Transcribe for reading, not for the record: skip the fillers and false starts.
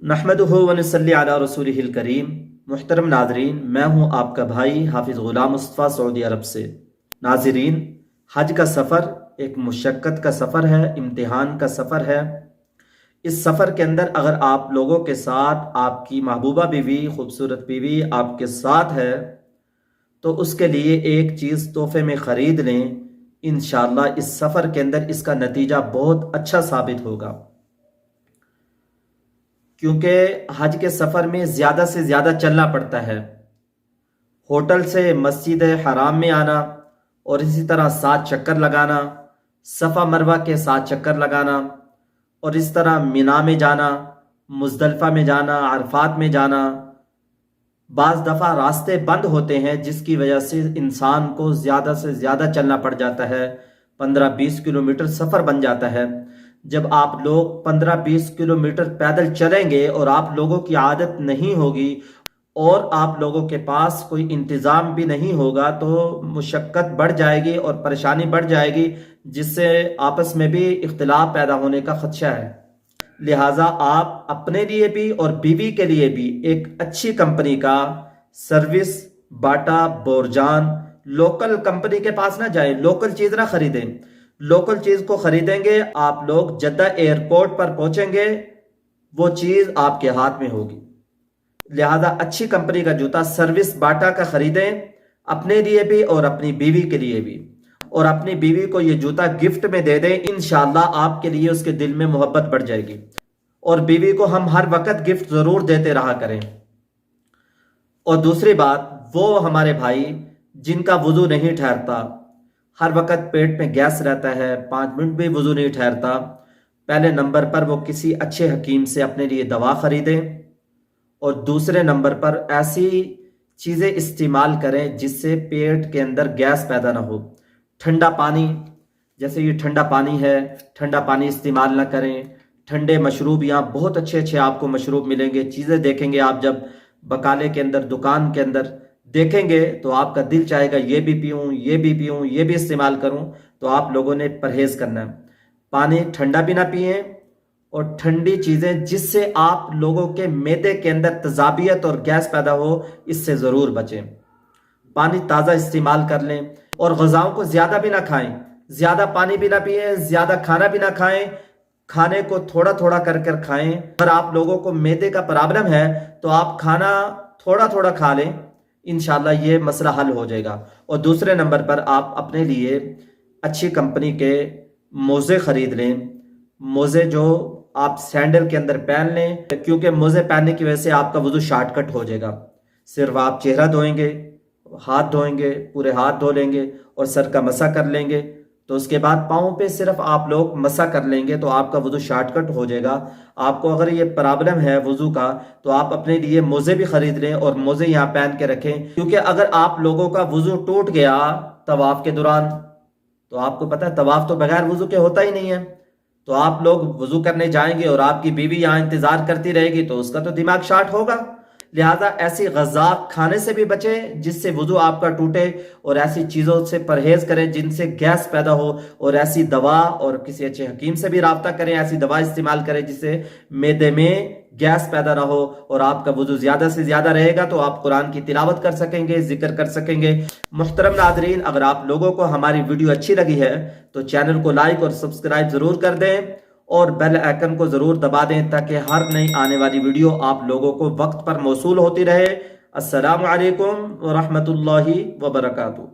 नहमदुहु व नसल्ली अला रसूलिहिल करीम। मुहतरम नाजरीन, मैं हूँ आपका भाई हाफिज़ ग़ुलाम मुस्तफ़ा सऊदी अरब से। नाजरीन, हज का सफ़र एक मुशक्क़त का सफ़र है, इम्तिहान का सफ़र है। इस सफ़र के अंदर अगर आप लोगों के साथ आपकी महबूबा बीवी, खूबसूरत बीवी आपके साथ है तो उसके लिए एक चीज़ तोहफे में ख़रीद लें। इंशाअल्लाह इस सफ़र के अंदर इसका नतीजा बहुत अच्छा साबित होगा, क्योंकि हज के सफ़र में ज़्यादा से ज़्यादा चलना पड़ता है। होटल से मस्जिद हराम में आना और इसी तरह 7 चक्कर लगाना, सफ़ा मरवा के 7 चक्कर लगाना, और इस तरह मिना में जाना, मुज़दलिफ़ा में जाना, अरफात में जाना। बाज़ दफ़ा रास्ते बंद होते हैं जिसकी वजह से इंसान को ज़्यादा से ज़्यादा चलना पड़ जाता है। 15-20 किलोमीटर सफ़र बन जाता है। जब आप लोग 15-20 किलोमीटर पैदल चलेंगे और आप लोगों की आदत नहीं होगी और आप लोगों के पास कोई इंतज़ाम भी नहीं होगा तो मुशक्क़त बढ़ जाएगी और परेशानी बढ़ जाएगी, जिससे आपस में भी इख्तिलाफ पैदा होने का ख़दशा है। लिहाजा आप अपने लिए भी और बीवी के लिए भी एक अच्छी कंपनी का सर्विस बाटा बोरजान लोकल कंपनी के पास ना जाएं, लोकल चीज़ ना खरीदें। लोकल चीज़ को खरीदेंगे आप लोग जद्दा एयरपोर्ट पर पहुंचेंगे, वो चीज़ आपके हाथ में होगी। लिहाजा अच्छी कंपनी का जूता सर्विस बाटा का खरीदें, अपने लिए भी और अपनी बीवी के लिए भी, और अपनी बीवी को ये जूता गिफ्ट में दे दें। इंशाअल्लाह आपके लिए उसके दिल में मोहब्बत बढ़ जाएगी। और बीवी को हम हर वक्त गिफ्ट ज़रूर देते रहा करें। और दूसरी बात, वो हमारे भाई जिनका वुज़ू नहीं ठहरता, हर वक्त पेट में गैस रहता है, 5 मिनट भी वुज़ू नहीं ठहरता, पहले नंबर पर वो किसी अच्छे हकीम से अपने लिए दवा ख़रीदें, और दूसरे नंबर पर ऐसी चीज़ें इस्तेमाल करें जिससे पेट के अंदर गैस पैदा ना हो। ठंडा पानी, जैसे ये ठंडा पानी है, ठंडा पानी इस्तेमाल ना करें। ठंडे मशरूब, यहाँ बहुत अच्छे अच्छे आपको मशरूब मिलेंगे। चीज़ें देखेंगे आप जब बकाले के अंदर, दुकान के अंदर देखेंगे तो आपका दिल चाहेगा ये भी पीऊँ, ये भी पीऊँ, ये भी इस्तेमाल करूँ। तो आप लोगों ने परहेज़ करना है। पानी ठंडा भी ना पिएँ, और ठंडी चीज़ें जिससे आप लोगों के मैदे के अंदर तजाबियत और गैस पैदा हो, इससे ज़रूर बचें। पानी ताज़ा इस्तेमाल कर लें, और ग़िज़ाओं को ज़्यादा भी ना खाएं। ज़्यादा पानी भी ना पिएं, ज़्यादा खाना भी ना खाएं। खाने को थोड़ा थोड़ा कर कर खाएं। अगर आप लोगों को मैदे का प्रॉब्लम है तो आप खाना थोड़ा थोड़ा खा लें, इंशाल्लाह ये मसला हल हो जाएगा। और दूसरे नंबर पर आप अपने लिए अच्छी कंपनी के मोज़े ख़रीद लें। मोज़े जो आप सैंडल के अंदर पहन लें, क्योंकि मोज़े पहनने की वजह से आपका वज़ू शॉर्टकट हो जाएगा। सिर्फ आप चेहरा धोएंगे, हाथ धोएंगे, पूरे हाथ धो लेंगे और सर का मसा कर लेंगे, तो उसके बाद पाँव पे सिर्फ आप लोग मसा कर लेंगे तो आपका वज़ू शॉर्टकट हो जाएगा। आपको अगर ये प्रॉब्लम है वज़ू का तो आप अपने लिए मोज़े भी ख़रीद लें और मोज़े यहाँ पहन के रखें, क्योंकि अगर आप लोगों का वज़ू टूट गया तवाफ़ के दौरान, तो आपको पता है तवाफ़ तो बगैर वज़ू के होता ही नहीं है। तो आप लोग वज़ू करने जाएंगे और आपकी बीवी यहाँ इंतज़ार करती रहेगी तो उसका तो दिमाग शॉर्ट होगा। लिहाजा ऐसी ग़ज़ा खाने से भी बचें जिससे वज़ू आपका टूटे, और ऐसी चीज़ों से परहेज़ करें जिनसे गैस पैदा हो, और ऐसी दवा, और किसी अच्छे हकीम से भी राब्ता करें, ऐसी दवा इस्तेमाल करें जिससे मैदे में गैस पैदा ना हो और आपका वज़ू ज़्यादा से ज़्यादा रहेगा, तो आप कुरान की तिलावत कर सकेंगे, जिक्र कर सकेंगे। मुहतरम नाज़रीन, अगर आप लोगों को हमारी वीडियो अच्छी लगी है तो चैनल को लाइक और सब्सक्राइब ज़रूर कर दें, और बेल आइकन को ज़रूर दबा दें ताकि हर नई आने वाली वीडियो आप लोगों को वक्त पर मौसूल होती रहे। अस्सलामु अलैकुम व रहमतुल्लाहि व बरकातुहू।